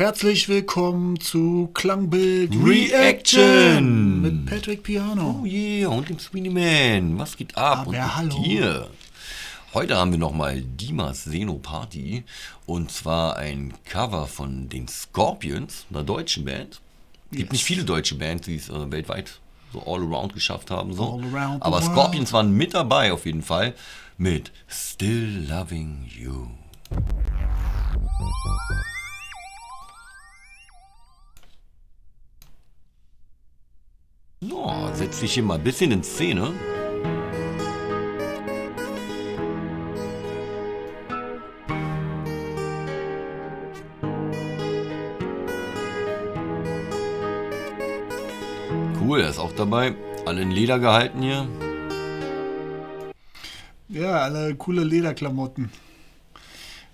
Herzlich willkommen zu Klangbild Reaction mit Patrick Piano. Oh yeah, und dem Sweeney Man. Was geht ab? Aber und hallo. dir? Heute haben wir nochmal Dimas Seno Party. Und zwar ein Cover von den Scorpions, einer deutschen Band. Gibt nicht viele deutsche Bands, die es weltweit so all around geschafft haben. So. All around the Aber world. Scorpions waren mit dabei auf jeden Fall. Mit Still Loving You. Ja, setz dich hier mal ein bisschen in Szene. Cool, er ist auch dabei. Alle in Leder gehalten hier. Ja, alle coole Lederklamotten.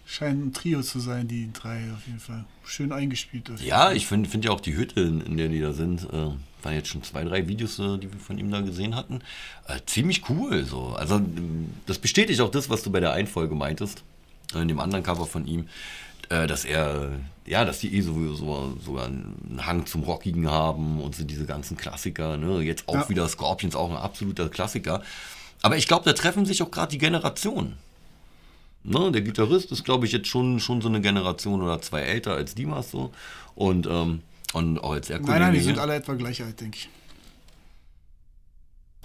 Scheinen ein Trio zu sein, die drei auf jeden Fall. Schön eingespielt. Ja, ich find ja auch die Hütte, in der die da sind, waren jetzt schon 2, 3 Videos, die wir von ihm da gesehen hatten. Ziemlich cool. So. Also das bestätigt auch das, was du bei der einen Folge meintest, in dem anderen Cover von ihm, dass die sogar einen Hang zum Rockigen haben und so diese ganzen Klassiker. Ne? Jetzt auch wieder Scorpions, auch ein absoluter Klassiker. Aber ich glaube, da treffen sich auch gerade die Generationen. Ne, der Gitarrist ist, glaube ich, jetzt schon so eine Generation oder 2 älter als Dimas so. Und auch als der Kollege. Nein, die sind alle etwa gleich alt, denke ich.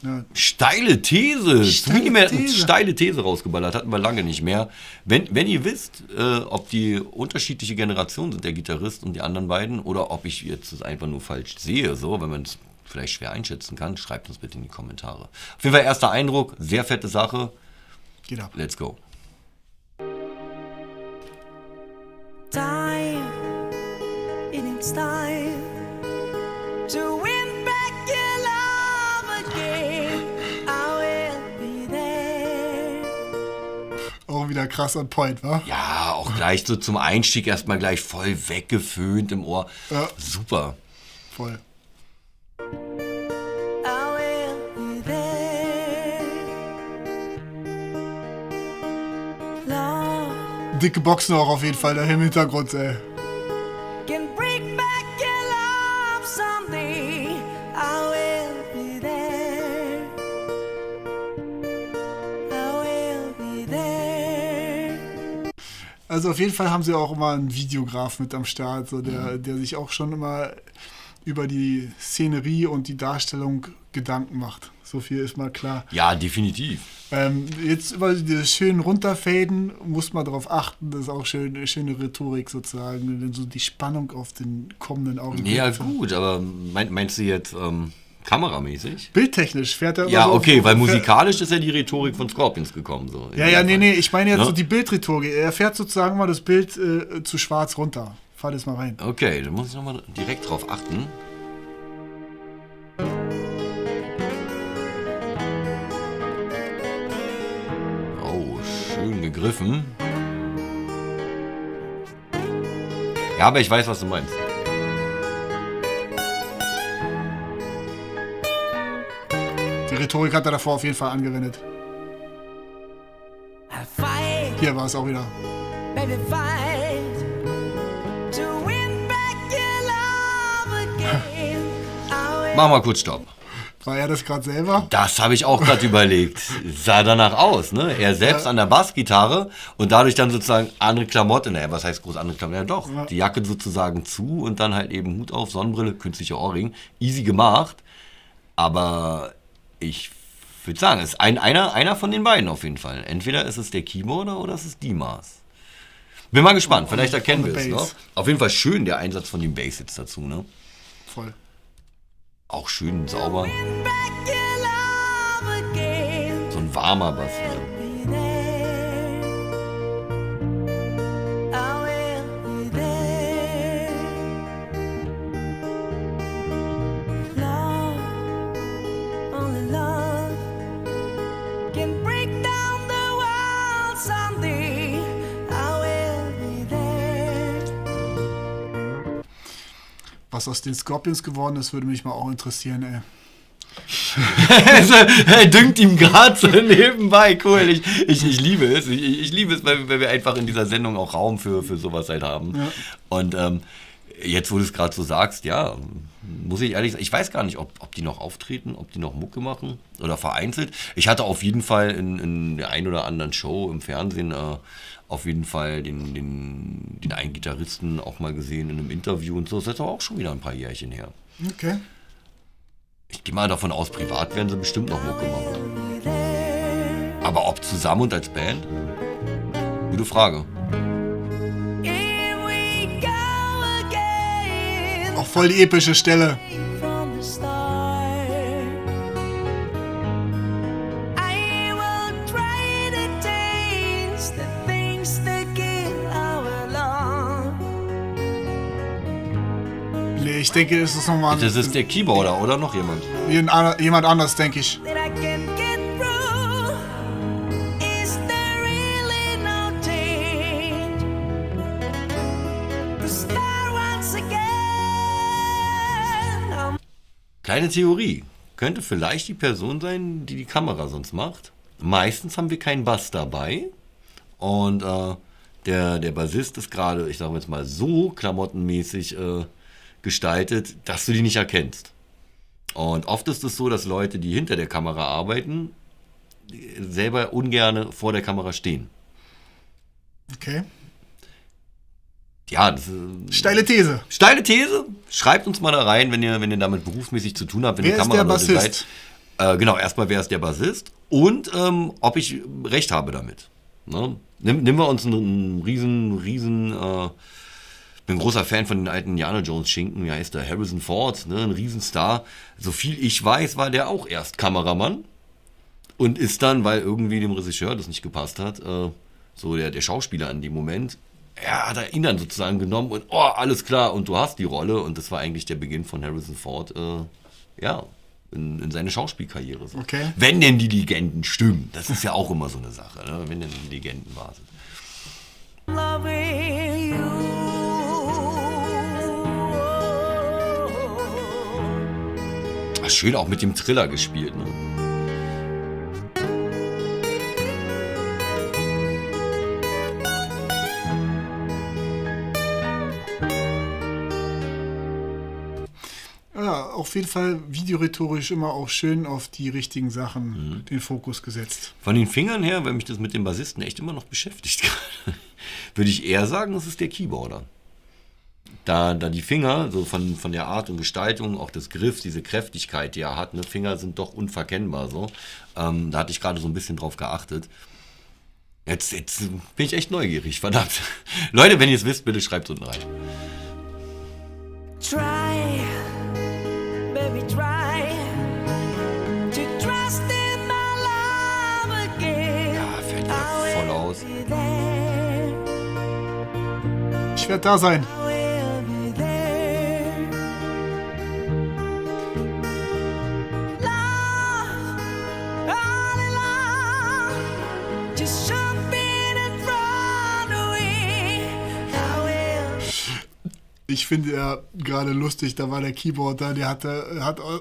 Ja. Steile These! Sweeney Man hat eine These. steile These rausgeballert, hatten wir lange nicht mehr. Wenn ihr wisst, ob die unterschiedliche Generationen sind, der Gitarrist und die anderen beiden, oder ob ich jetzt das einfach nur falsch sehe, so, wenn man es vielleicht schwer einschätzen kann, schreibt uns bitte in die Kommentare. Auf jeden Fall erster Eindruck, sehr fette Sache. Geht ab. Let's go. Time, it is time to win back your love again. I will be there. Auch wieder krass on point, wa? Ja, auch gleich so zum Einstieg erstmal gleich voll weggeföhnt im Ohr. Ja. Super. Voll. I will be there. Love Dicke Boxen auch auf jeden Fall da im Hintergrund, ey. can bring back your love someday. I will be there. I will be there. Also auf jeden Fall haben sie auch immer einen Videograf mit am Start, so der sich auch schon immer über die Szenerie und die Darstellung Gedanken macht. So viel ist mal klar. Ja, definitiv. Jetzt über die schönen Runterfaden muss man darauf achten, das ist auch schöne Rhetorik sozusagen, denn so die Spannung auf den kommenden Augen. Ja, gut, aber meinst du jetzt kameramäßig? Bildtechnisch fährt er immer Ja, so okay, auf- weil musikalisch ist ja die Rhetorik von Scorpions gekommen. So, Nee, ich meine jetzt Ja? so die Bildrhetorik. Er fährt sozusagen mal das Bild zu schwarz runter. Fahr das mal rein. Okay, da muss ich nochmal direkt drauf achten. Oh, schön gegriffen. Ja, aber ich weiß, was du meinst. Die Rhetorik hat er davor auf jeden Fall angewendet. I'll fight, Hier war es auch wieder. baby, fight to win back your love again. I will Mach mal kurz Stopp. War er das gerade selber? Das habe ich auch gerade überlegt. Sah danach aus, ne? Er selbst an der Bassgitarre und dadurch dann sozusagen andere Klamotten. Naja, was heißt groß andere Klamotten? Ja doch, Ja. die Jacke sozusagen zu und dann halt eben Hut auf, Sonnenbrille, künstlicher Ohrring. Easy gemacht. Aber ich würde sagen, es ist einer von den beiden auf jeden Fall. Entweder ist es der Keyboarder oder es ist Dimas. Bin mal gespannt, vielleicht erkennen wir es noch. Bass. Auf jeden Fall schön der Einsatz von dem Bass jetzt dazu, ne? Voll. Auch schön sauber. win back your love again. So ein warmer Bass. Ne? Be there. I will be there. Love, only love can break down the world someday. I will be there. Was aus den Scorpions geworden ist, würde mich mal auch interessieren, ey. Er düngt ihm gerade so nebenbei. Cool, ich liebe es. Ich liebe es, weil wir einfach in dieser Sendung auch Raum für sowas halt haben. Ja. Und Jetzt, wo du es gerade so sagst, ja, muss ich ehrlich sagen, ich weiß gar nicht, ob die noch auftreten, ob die noch Mucke machen oder vereinzelt. Ich hatte auf jeden Fall in der ein oder anderen Show im Fernsehen auf jeden Fall den einen Gitarristen auch mal gesehen in einem Interview und so. Das ist aber auch schon wieder ein paar Jährchen her. Okay. Ich gehe mal davon aus, privat werden sie bestimmt noch Mucke machen. Aber ob zusammen und als Band? Gute Frage. Here we go again. Auch voll die epische Stelle. From the start, I will try to taste the things that give our love. Nee, ich denke, es ist nochmal Das ist der Keyboarder oder noch jemand? jemand anders, denke ich. That I can get through. Is there really no change? To start once again. Kleine Theorie. Könnte vielleicht die Person sein, die die Kamera sonst macht. Meistens haben wir keinen Bass dabei. Und der Bassist ist gerade, ich sage jetzt mal, so klamottenmäßig gestaltet, dass du die nicht erkennst. Und oft ist es so, dass Leute, die hinter der Kamera arbeiten, selber ungerne vor der Kamera stehen. Okay. Ja, das ist Steile These. steile These. Schreibt uns mal da rein, wenn ihr damit berufsmäßig zu tun habt, wenn Wer ihr ist der Kameraleute Bassist? seid. Genau, erstmal, wer ist der Bassist und ob ich recht habe damit. Ne? Nehmen wir uns einen riesen bin ein großer Fan von den alten Indiana Jones Schinken, wie heißt der? Harrison Ford, ne? Ein Riesenstar. So viel ich weiß, war der auch erst Kameramann und ist dann, weil irgendwie dem Regisseur das nicht gepasst hat, so der Schauspieler in dem Moment, hat er ihn dann sozusagen genommen und alles klar und du hast die Rolle und das war eigentlich der Beginn von Harrison Ford, in seine Schauspielkarriere. So. Okay. Wenn denn die Legenden stimmen, das ist ja auch immer so eine Sache, ne? Wenn denn die Legenden wahr sind. Loving you. Ach, schön auch mit dem Triller gespielt, ne? Ja, auf jeden Fall videorhetorisch immer auch schön auf die richtigen Sachen den Fokus gesetzt. Von den Fingern her, weil mich das mit dem Bassisten echt immer noch beschäftigt gerade, würde ich eher sagen, das ist der Keyboarder. Da die Finger, so von der Art und Gestaltung, auch des Griffs, diese Kräftigkeit, die er hat, ne, Finger sind doch unverkennbar so. Da hatte ich gerade so ein bisschen drauf geachtet. Jetzt bin ich echt neugierig, verdammt. Leute, wenn ihr es wisst, bitte schreibt es unten rein. Try, baby, try to trust in my love again. Ja, fällt ja voll aus. Be there, Ich werde da sein. I will be there. Love, only love, just jumping in front of me. I will. Ich finde ja gerade lustig, da war der Keyboarder, der hat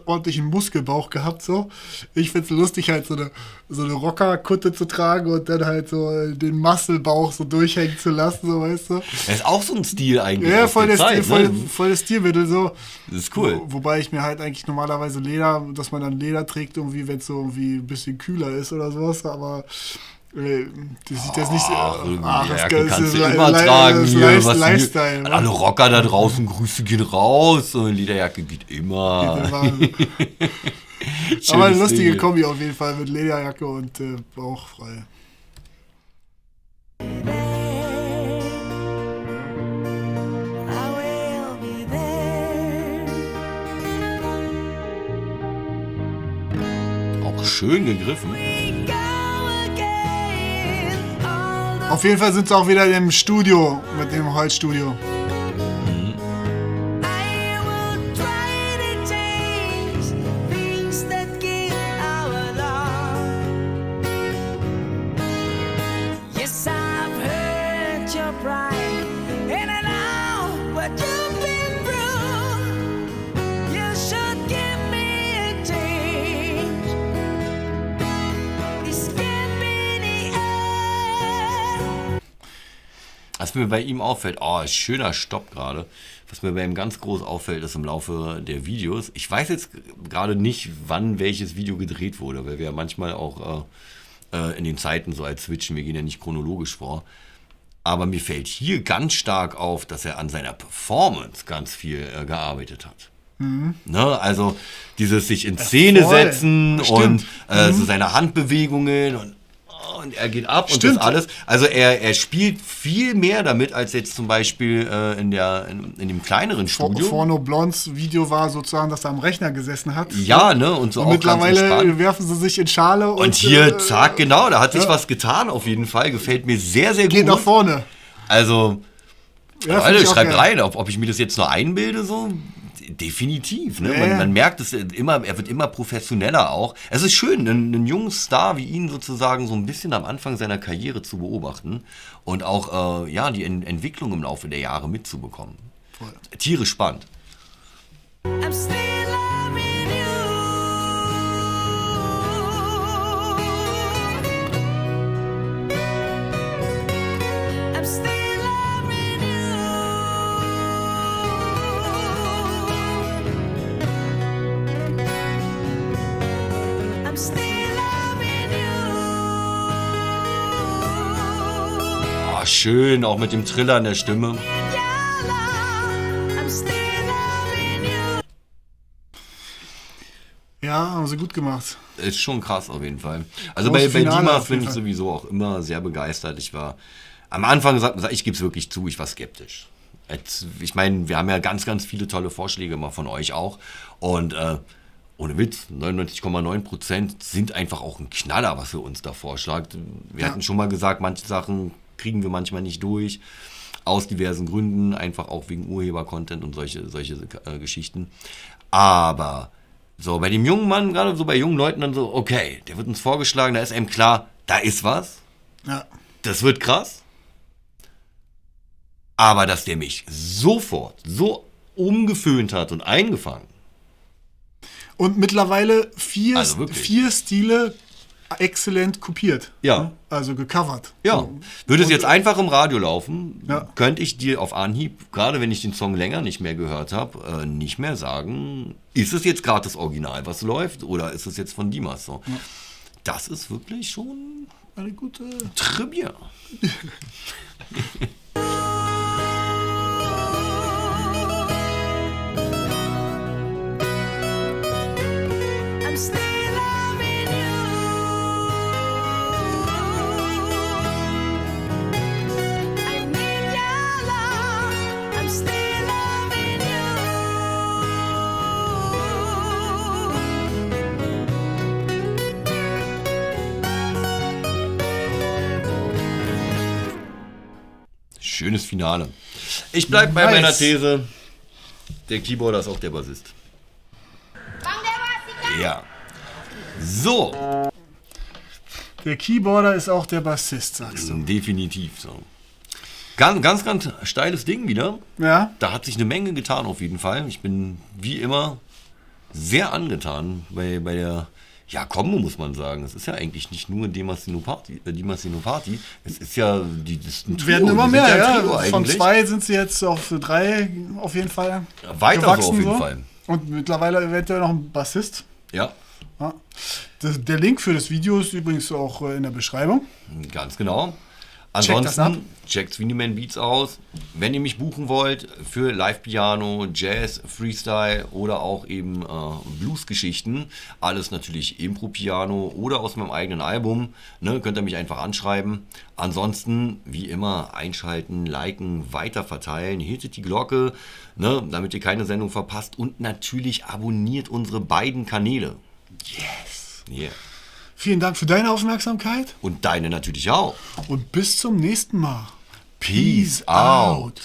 ordentlich einen Muskelbauch gehabt, so. Ich finde es lustig, halt so eine Rockerkutte zu tragen und dann halt so den Muskelbauch so durchhängen zu lassen, so, weißt du. Das ist auch so ein Stil eigentlich. Ja, aus voll der das Zeit, Stil, ne? voll das Stilmittel, so. Das ist cool. Wobei ich mir halt eigentlich normalerweise dass man dann Leder trägt, irgendwie, wenn es so irgendwie ein bisschen kühler ist oder sowas, aber das sieht jetzt nicht so. Jacke kannst du immer tragen hier. An alle Rocker da draußen, Grüße gehen raus. So eine Lederjacke geht immer. Aber eine Schönes lustige Ding. Kombi auf jeden Fall mit Lederjacke und Bauch frei. I will be there. Auch schön gegriffen. We go again. All the Auf jeden Fall sind sie auch wieder im Studio, mit dem Holzstudio. I will try to change things that give our love. Yes, I've heard your pride, and I know what you've been through. You should give me a change. This can't be the end. was mir bei ihm auffällt, schöner Stopp gerade. Was mir bei ihm ganz groß auffällt, ist im Laufe der Videos. Ich weiß jetzt gerade nicht, wann welches Video gedreht wurde, weil wir ja manchmal auch in den Zeiten so als switchen, wir gehen ja nicht chronologisch vor. Aber mir fällt hier ganz stark auf, dass er an seiner Performance ganz viel gearbeitet hat. Ne, also dieses sich in Szene setzen und so seine Handbewegungen und er geht ab und das alles. Also er spielt viel mehr damit, als jetzt zum Beispiel in dem kleineren Studio. Forno Blondes Video war sozusagen, dass er am Rechner gesessen hat. Ja, ne? Und so und auch mittlerweile werfen sie sich in Schale. Und hier, zack, genau, da hat sich was getan auf jeden Fall. Gefällt mir sehr, sehr gut. Geht nach vorne. Also, Ja, Leute, schreibt rein, ob ich mir das jetzt nur einbilde, so. Definitiv, ne? Man merkt es immer, er wird immer professioneller auch. Es ist schön, einen jungen Star wie ihn sozusagen so ein bisschen am Anfang seiner Karriere zu beobachten und auch die Entwicklung im Laufe der Jahre mitzubekommen. Voll. Tierisch spannend. I'm still loving you. I'm still loving you. I'm still loving you. Oh, schön, auch mit dem Triller in der Stimme. Your love. I'm still loving you. Ja, haben sie gut gemacht. Ist schon krass auf jeden Fall. Also Großes bei Finale Dimas auf jeden bin ich Fall. sowieso auch immer sehr begeistert. Ich war am Anfang ich gebe es wirklich zu, ich war skeptisch. Ich meine, wir haben ja ganz, ganz viele tolle Vorschläge mal von euch auch. Und ohne Witz, 99,9% sind einfach auch ein Knaller, was ihr uns da vorschlagt. Wir hatten schon mal gesagt, manche Sachen kriegen wir manchmal nicht durch. Aus diversen Gründen, einfach auch wegen Urheber-Content und solche Geschichten. Aber so bei dem jungen Mann, gerade so bei jungen Leuten dann so, okay, der wird uns vorgeschlagen, da ist einem klar, da ist was. Ja. Das wird krass. Aber dass der mich sofort so umgeföhnt hat und eingefangen. Und mittlerweile vier Also wirklich. Stile exzellent kopiert. Ja. Also gecovert. Ja, So. würde es jetzt einfach im Radio laufen, Ja. könnte ich dir auf Anhieb, gerade wenn ich den Song länger nicht mehr gehört habe, nicht mehr sagen, ist es jetzt gerade das Original, was läuft, oder ist es jetzt von Dimas so? Ja. Das ist wirklich schon Eine gute. très bien. I'm still loving you. I need your love. I'm still loving Schönes Finale. Ich bleibe bei Nice. meiner These, der Keyboarder ist auch der Bassist. Ja. So, Der Keyboarder ist auch der Bassist, sagst du. definitiv so. Ganz, ganz, ganz steiles Ding wieder. Ja. Da hat sich eine Menge getan auf jeden Fall. Ich bin wie immer sehr angetan bei der Kombo, muss man sagen. Es ist ja eigentlich nicht nur Dimas Sinopati. Es ist ja das ist ein Trio. Werden immer Die sind mehr, ein Trio ja. Von eigentlich. 2 sind sie jetzt auf 3 auf jeden Fall. Weiter gewachsen, so auf jeden Fall. Und mittlerweile eventuell noch ein Bassist. Ja, Ja. Der Link für das Video ist übrigens auch in der Beschreibung. ganz genau. das ab. Ansonsten checkt Sweeneyman Beats aus. Wenn ihr mich buchen wollt für Live-Piano, Jazz, Freestyle oder auch eben Blues-Geschichten, alles natürlich Impro-Piano oder aus meinem eigenen Album, ne, könnt ihr mich einfach anschreiben. Ansonsten, wie immer, einschalten, liken, weiterverteilen, hittet die Glocke, ne, damit ihr keine Sendung verpasst und natürlich abonniert unsere beiden Kanäle. Yes. Yeah. Vielen Dank für deine Aufmerksamkeit Und deine natürlich auch. und bis zum nächsten Mal. Peace out.